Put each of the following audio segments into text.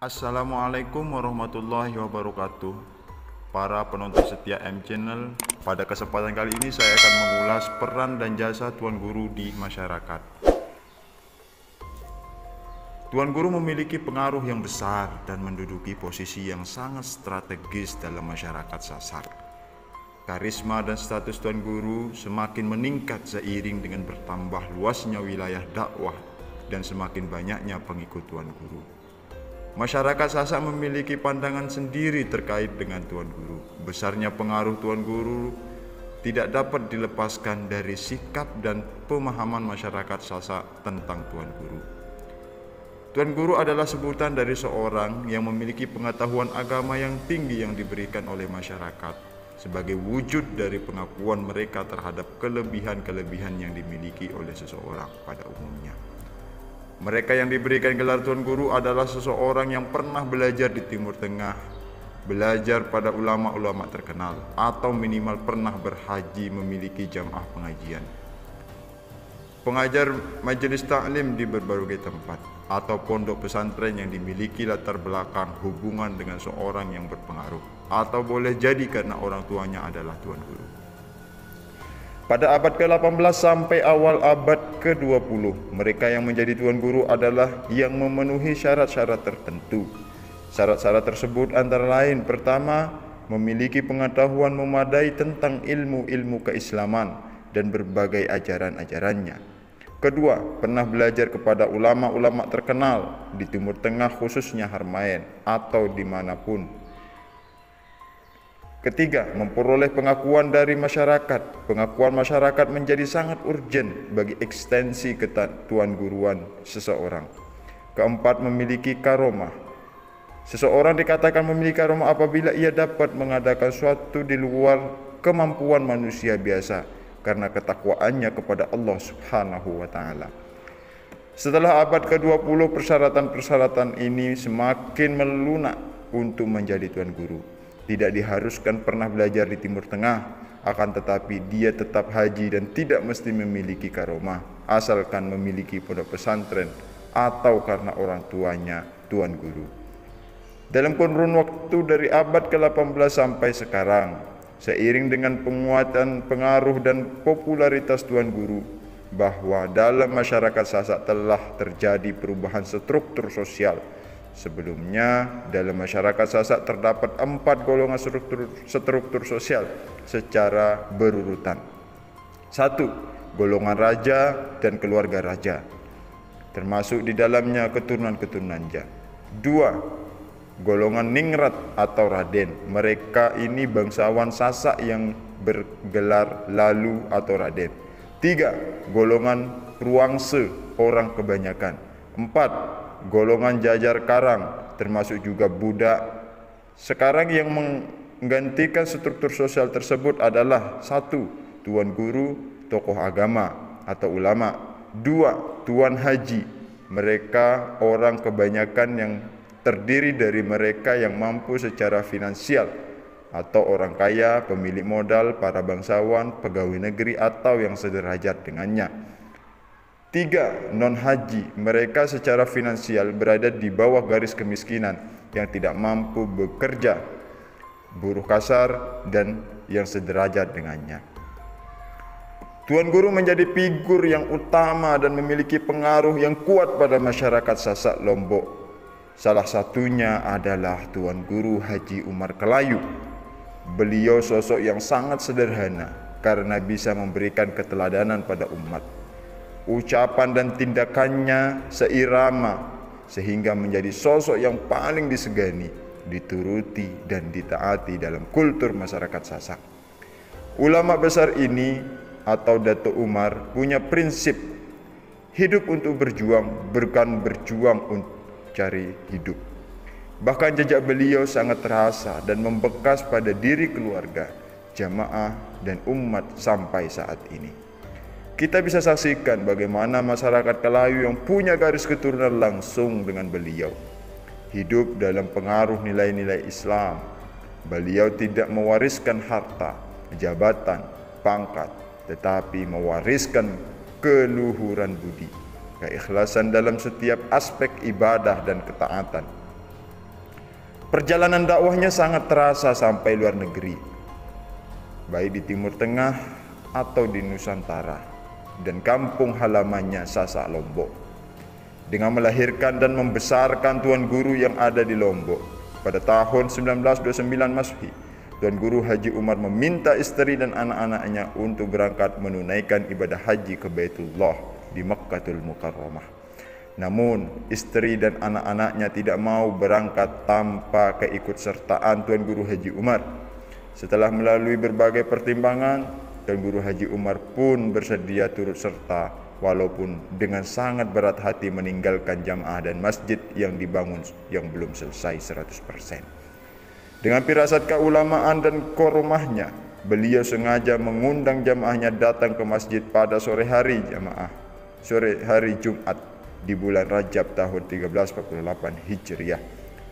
Assalamualaikum warahmatullahi wabarakatuh. Para penonton setia M Channel, pada kesempatan kali ini saya akan mengulas peran dan jasa Tuan Guru di masyarakat. Tuan Guru memiliki pengaruh yang besar dan menduduki posisi yang sangat strategis dalam masyarakat Sasak. Karisma dan status Tuan Guru semakin meningkat seiring dengan bertambah luasnya wilayah dakwah dan semakin banyaknya pengikut Tuan Guru. Masyarakat Sasak memiliki pandangan sendiri terkait dengan Tuan Guru. Besarnya pengaruh Tuan Guru tidak dapat dilepaskan dari sikap dan pemahaman masyarakat Sasak tentang Tuan Guru. Tuan Guru adalah sebutan dari seorang yang memiliki pengetahuan agama yang tinggi yang diberikan oleh masyarakat sebagai wujud dari pengakuan mereka terhadap kelebihan-kelebihan yang dimiliki oleh seseorang pada umumnya. Mereka yang diberikan gelar Tuan Guru adalah seseorang yang pernah belajar di Timur Tengah, belajar pada ulama-ulama terkenal, atau minimal pernah berhaji memiliki jamaah pengajian. Pengajar majelis taklim di berbagai tempat, atau pondok pesantren yang dimiliki latar belakang hubungan dengan seorang yang berpengaruh, atau boleh jadi karena orang tuanya adalah Tuan Guru. Pada abad ke-18 sampai awal abad ke-20, mereka yang menjadi Tuan Guru adalah yang memenuhi syarat-syarat tertentu. Syarat-syarat tersebut antara lain: pertama, memiliki pengetahuan memadai tentang ilmu-ilmu keislaman dan berbagai ajaran-ajarannya. Kedua, pernah belajar kepada ulama-ulama terkenal di Timur Tengah, khususnya Harmain atau dimanapun. Ketiga, memperoleh pengakuan dari masyarakat. Pengakuan masyarakat menjadi sangat urgen bagi ekstensi ketuan guruan seseorang. Keempat, memiliki karomah. Seseorang dikatakan memiliki karomah apabila ia dapat mengadakan suatu di luar kemampuan manusia biasa karena ketakwaannya kepada Allah Subhanahu wa Ta'ala. Setelah abad ke-20, persyaratan-persyaratan ini semakin melunak untuk menjadi Tuan Guru. Tidak diharuskan pernah belajar di Timur Tengah, akan tetapi dia tetap haji dan tidak mesti memiliki karomah, asalkan memiliki pondok pesantren atau karena orang tuanya Tuan Guru. Dalam kurun waktu dari abad ke-18 sampai sekarang, seiring dengan penguatan pengaruh dan popularitas Tuan Guru, bahwa dalam masyarakat Sasak telah terjadi perubahan struktur sosial. Sebelumnya, dalam masyarakat Sasak terdapat 4 golongan struktur sosial secara berurutan. 1. Golongan raja dan keluarga raja, termasuk di dalamnya keturunan-keturunannya. 2. Golongan ningrat atau raden. Mereka ini bangsawan Sasak yang bergelar lalu atau raden. 3. Golongan ruangse, orang kebanyakan. 4. Golongan jajar karang, termasuk juga budak. Sekarang yang menggantikan struktur sosial tersebut adalah 1. Tuan Guru, tokoh agama atau ulama. 2. Tuan haji. Mereka orang kebanyakan yang terdiri dari mereka yang mampu secara finansial atau orang kaya, pemilik modal, para bangsawan, pegawai negeri atau yang sederajat dengannya. 3. Non-haji. Mereka secara finansial berada di bawah garis kemiskinan, yang tidak mampu bekerja, buruh kasar, dan yang sederajat dengannya. Tuan Guru menjadi figur yang utama dan memiliki pengaruh yang kuat pada masyarakat Sasak Lombok. Salah satunya adalah Tuan Guru Haji Umar Kelayu. Beliau sosok yang sangat sederhana karena bisa memberikan keteladanan pada umat. Ucapan dan tindakannya seirama sehingga menjadi sosok yang paling disegani, dituruti dan ditaati dalam kultur masyarakat Sasak. Ulama besar ini atau Datuk Umar punya prinsip hidup untuk berjuang, bukan berjuang untuk cari hidup. Bahkan jejak beliau sangat terasa dan membekas pada diri keluarga, jamaah dan umat sampai saat ini. Kita bisa saksikan bagaimana masyarakat Kelayu yang punya garis keturunan langsung dengan beliau hidup dalam pengaruh nilai-nilai Islam. Beliau tidak mewariskan harta, jabatan, pangkat, tetapi mewariskan keluhuran budi, keikhlasan dalam setiap aspek ibadah dan ketaatan. Perjalanan dakwahnya sangat terasa sampai luar negeri, baik di Timur Tengah atau di Nusantara dan kampung halamannya Sasak Lombok. Dengan melahirkan dan membesarkan Tuan Guru yang ada di Lombok pada tahun 1929 Masehi, Tuan Guru Haji Umar meminta istri dan anak-anaknya untuk berangkat menunaikan ibadah haji ke Baitullah di Makkatul Mukarramah. Namun istri dan anak-anaknya tidak mau berangkat tanpa keikutsertaan Tuan Guru Haji Umar. Setelah melalui berbagai pertimbangan, Tuan Guru Haji Umar pun bersedia turut serta, walaupun dengan sangat berat hati meninggalkan jamaah dan masjid yang dibangun yang belum selesai 100%. Dengan firasat keulamaan dan koromahnya, beliau sengaja mengundang jamaahnya datang ke masjid pada sore hari Jumat di bulan Rajab tahun 1348 Hijriah,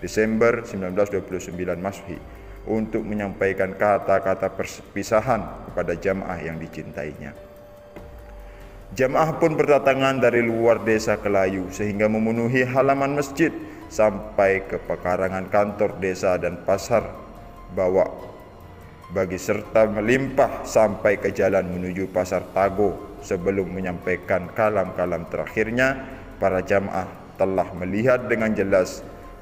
Desember 1929 Masehi, untuk menyampaikan kata-kata perpisahan kepada jamaah yang dicintainya. Jamaah pun berdatangan dari luar desa Kelayu sehingga memenuhi halaman masjid sampai ke pekarangan kantor desa dan pasar bawah bagi serta melimpah sampai ke jalan menuju Pasar Tago. Sebelum menyampaikan kalam-kalam terakhirnya, para jamaah telah melihat dengan jelas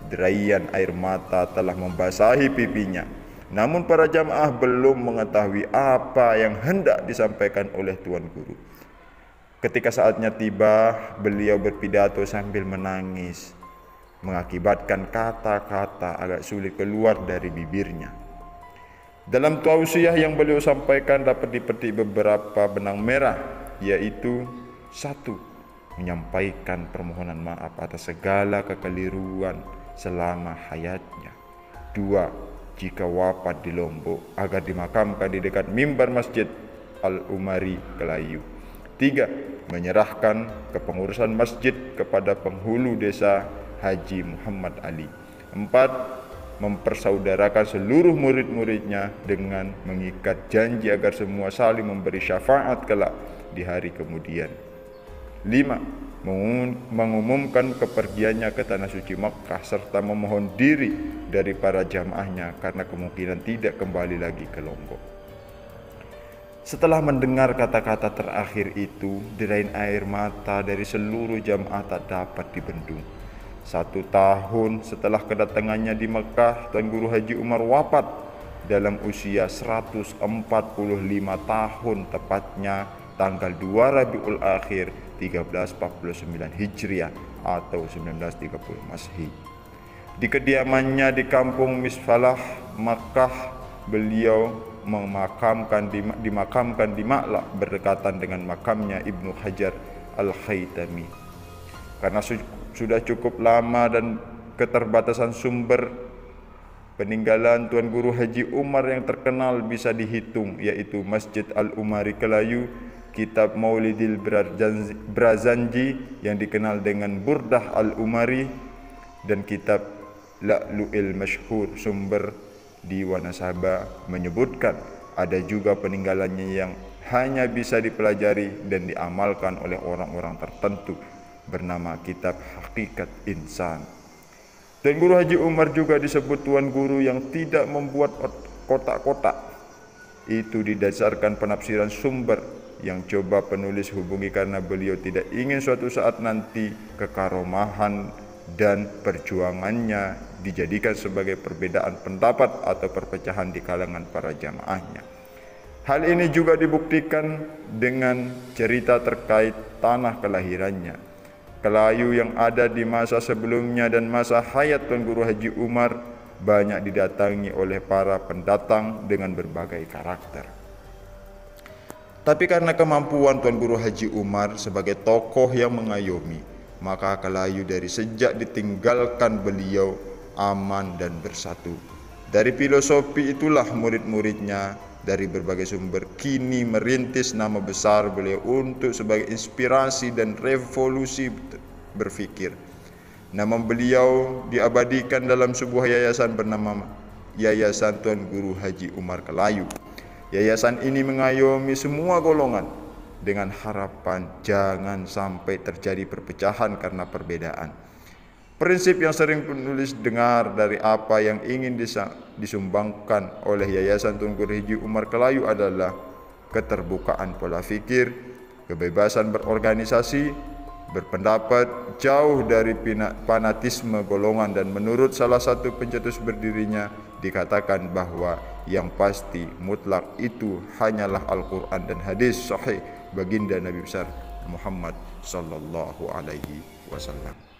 derayan air mata telah membasahi pipinya. Namun para jamaah belum mengetahui apa yang hendak disampaikan oleh Tuan Guru. Ketika saatnya tiba, beliau berpidato sambil menangis, mengakibatkan kata-kata agak sulit keluar dari bibirnya. Dalam tausiah yang beliau sampaikan dapat dipetik beberapa benang merah, yaitu 1. Menyampaikan permohonan maaf atas segala kekeliruan selama hayatnya. 2. Jika wafat di Lombok agar dimakamkan di dekat mimbar Masjid Al-Umari Kelayu. 3. Menyerahkan kepengurusan masjid kepada penghulu desa Haji Muhammad Ali. 4. Mempersaudarakan seluruh murid-muridnya dengan mengikat janji agar semua saling memberi syafaat kelak di hari kemudian. 5. Mengumumkan kepergiannya ke Tanah Suci Makkah serta memohon diri dari para jamaahnya karena kemungkinan tidak kembali lagi ke Lombok. Setelah mendengar kata-kata terakhir itu, derain air mata dari seluruh jamaah tak dapat dibendung. 1 tahun setelah kedatangannya di Mekah, Tuan Guru Haji Umar wafat dalam usia 145 tahun, tepatnya tanggal 2 Rabiul Akhir 1349 Hijriah atau 1930 Masehi. Di kediamannya di kampung Misfalah, Makkah, beliau dimakamkan di Ma'la berdekatan dengan makamnya Ibnu Hajar Al-Haytami. Karena sudah cukup lama dan keterbatasan sumber, peninggalan Tuan Guru Haji Umar yang terkenal bisa dihitung, yaitu Masjid Al-Umari Kelayu, kitab Maulidil Brazanji yang dikenal dengan Burdah Al-Umari, dan kitab La'lu'il Masyhur. Sumber di Wanasaba menyebutkan ada juga peninggalannya yang hanya bisa dipelajari dan diamalkan oleh orang-orang tertentu, bernama kitab Hakikat Insan. Tuan Guru Haji Umar juga disebut Tuan Guru yang tidak membuat kotak-kotak. Itu didasarkan penafsiran sumber yang coba penulis hubungi karena beliau tidak ingin suatu saat nanti kekaromahan dan perjuangannya dijadikan sebagai perbedaan pendapat atau perpecahan di kalangan para jamaahnya. Hal ini juga dibuktikan dengan cerita terkait tanah kelahirannya, Kelayu, yang ada di masa sebelumnya dan masa hayat Tuan Guru Haji Umar banyak didatangi oleh para pendatang dengan berbagai karakter. Tapi karena kemampuan Tuan Guru Haji Umar sebagai tokoh yang mengayomi, maka Kelayu dari sejak ditinggalkan beliau aman dan bersatu. Dari filosofi itulah murid-muridnya dari berbagai sumber kini merintis nama besar beliau untuk sebagai inspirasi dan revolusi berpikir. Nama beliau diabadikan dalam sebuah yayasan bernama Yayasan Tuan Guru Haji Umar Kelayu. Yayasan ini mengayomi semua golongan dengan harapan jangan sampai terjadi perpecahan karena perbedaan. Prinsip yang sering penulis dengar dari apa yang ingin disumbangkan oleh Yayasan Tunku Hiji Umar Kelayu adalah keterbukaan pola pikir, kebebasan berorganisasi, berpendapat, jauh dari fanatisme golongan, dan menurut salah satu pencetus berdirinya dikatakan bahwa yang pasti mutlak itu hanyalah Al-Quran dan hadis sahih baginda Nabi besar Muhammad sallallahu alaihi wasallam.